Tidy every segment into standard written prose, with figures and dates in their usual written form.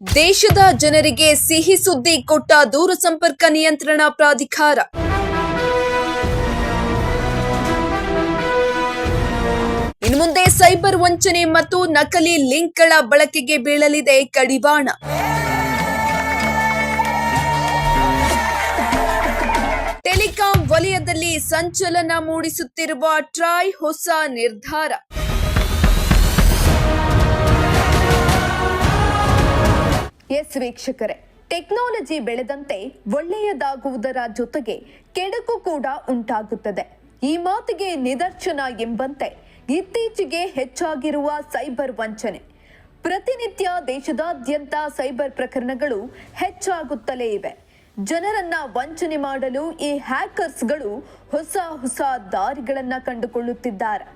ದೇಶದ ಜನರಿಗೆ ಸಿಹಿ ಸುದ್ದಿ ಕೊಟ್ಟ ದೂರಸಂಪರ್ಕ ನಿಯಂತ್ರಣ ಪ್ರಾಧಿಕಾರ. ಇನ್ನು ಮುಂದೆ ಸೈಬರ್ ವಂಚನೆ ಮತ್ತು ನಕಲಿ ಲಿಂಕ್ಗಳ ಬಳಕೆಗೆ ಬೀಳಲಿದೆ ಕಡಿವಾಣ. ಟೆಲಿಕಾಂ ವಲಯದಲ್ಲಿ ಸಂಚಲನ ಮೂಡಿಸುತ್ತಿರುವ ಟ್ರಾಯ್ ಹೊಸ ನಿರ್ಧಾರ. ಎಸ್ ವೀಕ್ಷಕರೇ, ಟೆಕ್ನಾಲಜಿ ಬೆಳೆದಂತೆ ಒಳ್ಳೆಯದಾಗುವುದರ ಜೊತೆಗೆ ಕೆಡುಕು ಕೂಡ ಉಂಟಾಗುತ್ತದೆ. ಈ ಮಾತಿಗೆ ನಿದರ್ಶನ ಎಂಬಂತೆ ಇತ್ತೀಚೆಗೆ ಹೆಚ್ಚಾಗಿರುವ ಸೈಬರ್ ವಂಚನೆ. ಪ್ರತಿನಿತ್ಯ ದೇಶದಾದ್ಯಂತ ಸೈಬರ್ ಪ್ರಕರಣಗಳು ಹೆಚ್ಚಾಗುತ್ತಲೇ ಇವೆ. ಜನರನ್ನ ವಂಚನೆ ಮಾಡಲು ಈ ಹ್ಯಾಕರ್ಸ್ಗಳು ಹೊಸ ದಾರಿಗಳನ್ನ ಕಂಡುಕೊಳ್ಳುತ್ತಿದ್ದಾರೆ.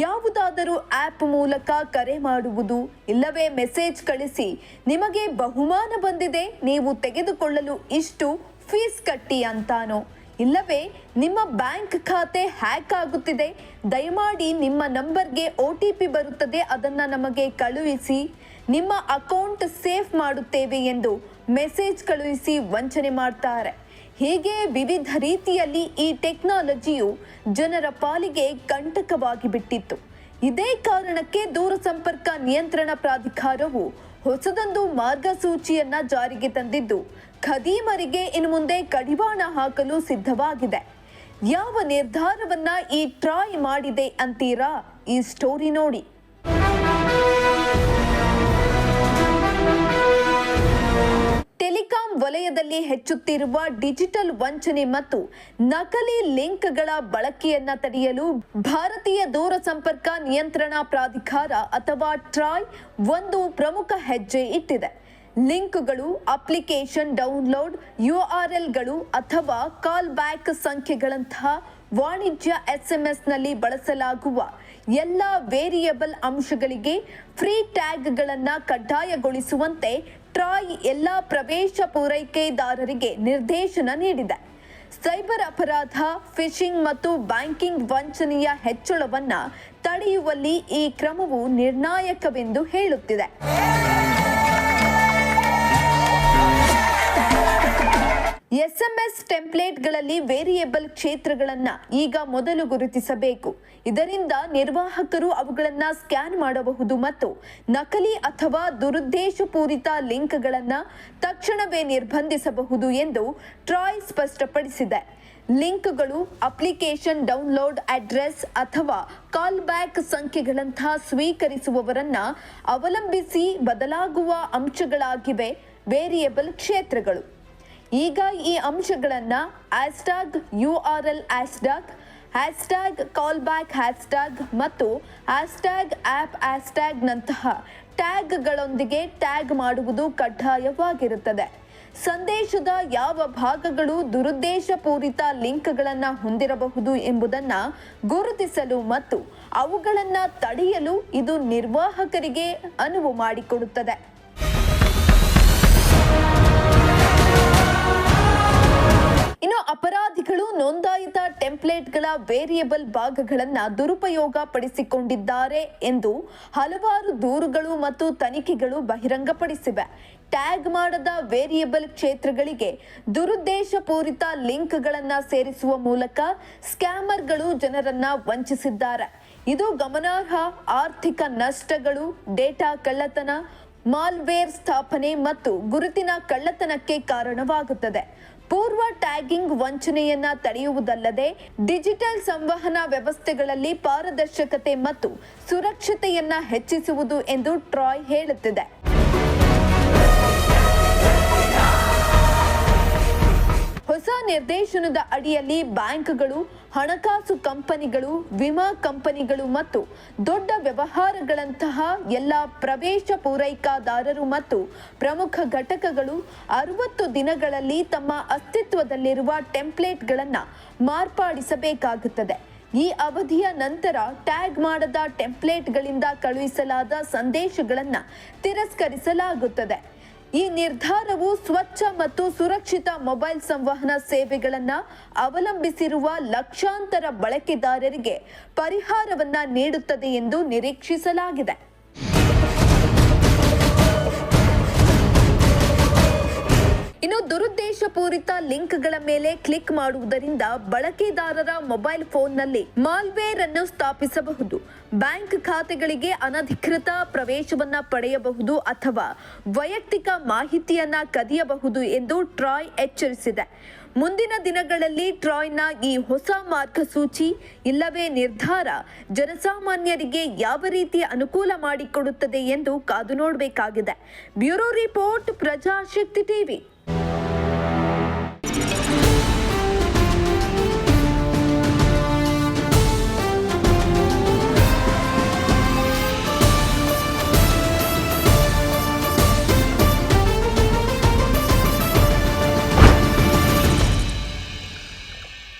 ಯಾವುದಾದರೂ ಆಪ್ ಮೂಲಕ ಕರೆ ಮಾಡುವುದು, ಇಲ್ಲವೇ ಮೆಸೇಜ್ ಕಳಿಸಿ ನಿಮಗೆ ಬಹುಮಾನ ಬಂದಿದೆ, ನೀವು ತೆಗೆದುಕೊಳ್ಳಲು ಇಷ್ಟು ಫೀಸ್ ಕಟ್ಟಿ ಅಂತಾನೋ, ಇಲ್ಲವೇ ನಿಮ್ಮ ಬ್ಯಾಂಕ್ ಖಾತೆ ಹ್ಯಾಕ್ ಆಗುತ್ತಿದೆ, ದಯಮಾಡಿ ನಿಮ್ಮ ನಂಬರ್ಗೆ OTP ಬರುತ್ತದೆ, ಅದನ್ನು ನಮಗೆ ಕಳುಹಿಸಿ, ನಿಮ್ಮ ಅಕೌಂಟ್ ಸೇಫ್ ಮಾಡುತ್ತೇವೆ ಎಂದು ಮೆಸೇಜ್ ಕಳುಹಿಸಿ ವಂಚನೆ ಮಾಡ್ತಾರೆ. ಹೀಗೆ ವಿವಿಧ ರೀತಿಯಲ್ಲಿ ಈ ಟೆಕ್ನಾಲಜಿಯು ಜನರ ಪಾಲಿಗೆ ಕಂಟಕವಾಗಿ ಬಿಟ್ಟಿತ್ತು. ಇದೇ ಕಾರಣಕ್ಕೆ ದೂರಸಂಪರ್ಕ ನಿಯಂತ್ರಣ ಪ್ರಾಧಿಕಾರವು ಹೊಸದೊಂದು ಮಾರ್ಗಸೂಚಿಯನ್ನ ಜಾರಿಗೆ ತಂದಿದ್ದು ಖದೀಮರಿಗೆ ಇನ್ನು ಮುಂದೆ ಕಡಿವಾಣ ಹಾಕಲು ಸಿದ್ಧವಾಗಿದೆ. ಯಾವ ನಿರ್ಧಾರವನ್ನ ಈ ಟ್ರಾಯ್ ಮಾಡಿದೆ ಅಂತೀರಾ? ಈ ಸ್ಟೋರಿ ನೋಡಿ. ಟೆಲಿಕಾಂ ವಲಯದಲ್ಲಿ ಹೆಚ್ಚುತ್ತಿರುವ ಡಿಜಿಟಲ್ ವಂಚನೆ ಮತ್ತು ನಕಲಿ ಲಿಂಕ್ಗಳ ಬಳಕೆಯನ್ನ ತಡೆಯಲು ಭಾರತೀಯ ದೂರಸಂಪರ್ಕ ನಿಯಂತ್ರಣ ಪ್ರಾಧಿಕಾರ ಅಥವಾ ಟ್ರಾಯ್ ಒಂದು ಪ್ರಮುಖ ಹೆಜ್ಜೆ ಇಟ್ಟಿದೆ. ಲಿಂಕ್ಗಳು, ಅಪ್ಲಿಕೇಶನ್ ಡೌನ್ಲೋಡ್ URLಗಳು ಅಥವಾ ಕಾಲ್ ಬ್ಯಾಕ್ ಸಂಖ್ಯೆಗಳಂತಹ ವಾಣಿಜ್ಯ SMS-ನಲ್ಲಿ ಬಳಸಲಾಗುವ ಎಲ್ಲ ವೇರಿಯಬಲ್ ಅಂಶಗಳಿಗೆ ಫ್ರೀ ಟ್ಯಾಗ್ಗಳನ್ನು ಕಡ್ಡಾಯಗೊಳಿಸುವಂತೆ ಟ್ರಾಯ್ ಎಲ್ಲ ಪ್ರವೇಶ ಪೂರೈಕೆದಾರರಿಗೆ ನಿರ್ದೇಶನ ನೀಡಿದೆ. ಸೈಬರ್ ಅಪರಾಧ, ಫಿಶಿಂಗ್ ಮತ್ತು ಬ್ಯಾಂಕಿಂಗ್ ವಂಚನೆಯ ಹೆಚ್ಚಳವನ್ನ ತಡೆಯುವಲ್ಲಿ ಈ ಕ್ರಮವು ನಿರ್ಣಾಯಕವೆಂದು ಹೇಳುತ್ತಿದೆ. SMS ಟೆಂಪ್ಲೇಟ್ಗಳಲ್ಲಿ ವೇರಿಯೇಬಲ್ ಕ್ಷೇತ್ರಗಳನ್ನು ಈಗ ಮೊದಲು ಗುರುತಿಸಬೇಕು. ಇದರಿಂದ ನಿರ್ವಾಹಕರು ಅವುಗಳನ್ನು ಸ್ಕ್ಯಾನ್ ಮಾಡಬಹುದು ಮತ್ತು ನಕಲಿ ಅಥವಾ ದುರುದ್ದೇಶಪೂರಿತ ಲಿಂಕ್ಗಳನ್ನು ತಕ್ಷಣವೇ ನಿರ್ಬಂಧಿಸಬಹುದು ಎಂದು ಟ್ರಾಯ್ ಸ್ಪಷ್ಟಪಡಿಸಿದೆ. ಲಿಂಕ್ಗಳು, ಅಪ್ಲಿಕೇಶನ್ ಡೌನ್ಲೋಡ್ ಅಡ್ರೆಸ್ ಅಥವಾ ಕಾಲ್ ಬ್ಯಾಕ್ ಸಂಖ್ಯೆಗಳಂತಹ ಸ್ವೀಕರಿಸುವವರನ್ನ ಅವಲಂಬಿಸಿ ಬದಲಾಗುವ ಅಂಶಗಳಾಗಿವೆ ವೇರಿಯೇಬಲ್ ಕ್ಷೇತ್ರಗಳು. ಈಗ ಈ ಅಂಶಗಳನ್ನು #URL #ಕಾಲ್ ಬ್ಯಾಕ್ ಮತ್ತು #ಆಪ್ ನಂತಹ ಟ್ಯಾಗ್ಗಳೊಂದಿಗೆ ಟ್ಯಾಗ್ ಮಾಡುವುದು ಕಡ್ಡಾಯವಾಗಿರುತ್ತದೆ. ಸಂದೇಶದ ಯಾವ ಭಾಗಗಳು ದುರುದ್ದೇಶಪೂರಿತ ಲಿಂಕ್ಗಳನ್ನು ಹೊಂದಿರಬಹುದು ಎಂಬುದನ್ನು ಗುರುತಿಸಲು ಮತ್ತು ಅವುಗಳನ್ನು ತಡೆಯಲು ಇದು ನಿರ್ವಾಹಕರಿಗೆ ಅನುವು ಮಾಡಿಕೊಡುತ್ತದೆ. ಇನ್ನು ಅಪರಾಧಿಗಳು ನೋಂದಾಯಿತ ಟೆಂಪ್ಲೇಟ್ಗಳ ವೇರಿಯಬಲ್ ಭಾಗಗಳನ್ನು ದುರುಪಯೋಗ ಪಡಿಸಿಕೊಂಡಿದ್ದಾರೆ ಎಂದು ಹಲವಾರು ದೂರುಗಳು ಮತ್ತು ತನಿಖೆಗಳು ಬಹಿರಂಗಪಡಿಸಿವೆ. ಟ್ಯಾಗ್ ಮಾಡದ ವೇರಿಯಬಲ್ ಕ್ಷೇತ್ರಗಳಿಗೆ ದುರುದ್ದೇಶಪೂರಿತ ಲಿಂಕ್ಗಳನ್ನು ಸೇರಿಸುವ ಮೂಲಕ ಸ್ಕ್ಯಾಮರ್ಗಳು ಜನರನ್ನ ವಂಚಿಸಿದ್ದಾರೆ. ಇದು ಗಮನಾರ್ಹ ಆರ್ಥಿಕ ನಷ್ಟಗಳು, ಡೇಟಾ ಕಳ್ಳತನ, ಮಾಲ್ವೇರ್ ಸ್ಥಾಪನೆ ಮತ್ತು ಗುರುತಿನ ಕಳ್ಳತನಕ್ಕೆ ಕಾರಣವಾಗುತ್ತದೆ. ಪೂರ್ವ ಟ್ಯಾಗಿಂಗ್ ವಂಚನೆಯನ್ನ ತಡೆಯುವುದಲ್ಲದೆ ಡಿಜಿಟಲ್ ಸಂವಹನ ವ್ಯವಸ್ಥೆಗಳಲ್ಲಿ ಪಾರದರ್ಶಕತೆ ಮತ್ತು ಸುರಕ್ಷತೆಯನ್ನ ಹೆಚ್ಚಿಸುವುದು ಎಂದು ಟ್ರಾಯ್ ಹೇಳುತ್ತಿದೆ. ಹೊಸ ನಿರ್ದೇಶನದ ಅಡಿಯಲ್ಲಿ ಬ್ಯಾಂಕ್ಗಳು, ಹಣಕಾಸು ಕಂಪನಿಗಳು, ವಿಮಾ ಕಂಪನಿಗಳು ಮತ್ತು ದೊಡ್ಡ ವ್ಯವಹಾರಗಳಂತಹ ಎಲ್ಲ ಪ್ರವೇಶ ಪೂರೈಕೆದಾರರು ಮತ್ತು ಪ್ರಮುಖ ಘಟಕಗಳು 60 ದಿನಗಳಲ್ಲಿ ತಮ್ಮ ಅಸ್ತಿತ್ವದಲ್ಲಿರುವ ಟೆಂಪ್ಲೇಟ್ಗಳನ್ನು ಮಾರ್ಪಡಿಸಬೇಕಾಗುತ್ತದೆ. ಈ ಅವಧಿಯ ನಂತರ ಟ್ಯಾಗ್ ಮಾಡದ ಟೆಂಪ್ಲೇಟ್ಗಳಿಂದ ಕಳುಹಿಸಲಾದ ಸಂದೇಶಗಳನ್ನು ತಿರಸ್ಕರಿಸಲಾಗುತ್ತದೆ. ಈ ನಿರ್ಧಾರವು ಸ್ವಚ್ಛ ಮತ್ತು ಸುರಕ್ಷಿತ ಮೊಬೈಲ್ ಸಂವಹನ ಸೇವೆಗಳನ್ನು ಅವಲಂಬಿಸಿರುವ ಲಕ್ಷಾಂತರ ಬಳಕೆದಾರರಿಗೆ ಪರಿಹಾರವನ್ನು ನೀಡುತ್ತದೆ ಎಂದು ನಿರೀಕ್ಷಿಸಲಾಗಿದೆ. ಇನ್ನು ದುರುದ್ದೇಶಪೂರಿತ ಲಿಂಕ್ಗಳ ಮೇಲೆ ಕ್ಲಿಕ್ ಮಾಡುವುದರಿಂದ ಬಳಕೆದಾರರ ಮೊಬೈಲ್ ಫೋನ್ನಲ್ಲಿ ಮಾಲ್ವೇರ್ ಅನ್ನು ಸ್ಥಾಪಿಸಬಹುದು, ಬ್ಯಾಂಕ್ ಖಾತೆಗಳಿಗೆ ಅನಧಿಕೃತ ಪ್ರವೇಶವನ್ನ ಪಡೆಯಬಹುದು ಅಥವಾ ವೈಯಕ್ತಿಕ ಮಾಹಿತಿಯನ್ನ ಕದಿಯಬಹುದು ಎಂದು ಟ್ರಾಯ್ ಎಚ್ಚರಿಸಿದೆ. ಮುಂದಿನ ದಿನಗಳಲ್ಲಿ ಟ್ರಾಯ್ನ ಈ ಹೊಸ ಮಾರ್ಗಸೂಚಿ ಇಲ್ಲವೇ ನಿರ್ಧಾರ ಜನಸಾಮಾನ್ಯರಿಗೆ ಯಾವ ರೀತಿ ಅನುಕೂಲ ಮಾಡಿಕೊಡುತ್ತದೆ ಎಂದು ಕಾದು ನೋಡಬೇಕಾಗಿದೆ. Bureau report, Prajashakti TV.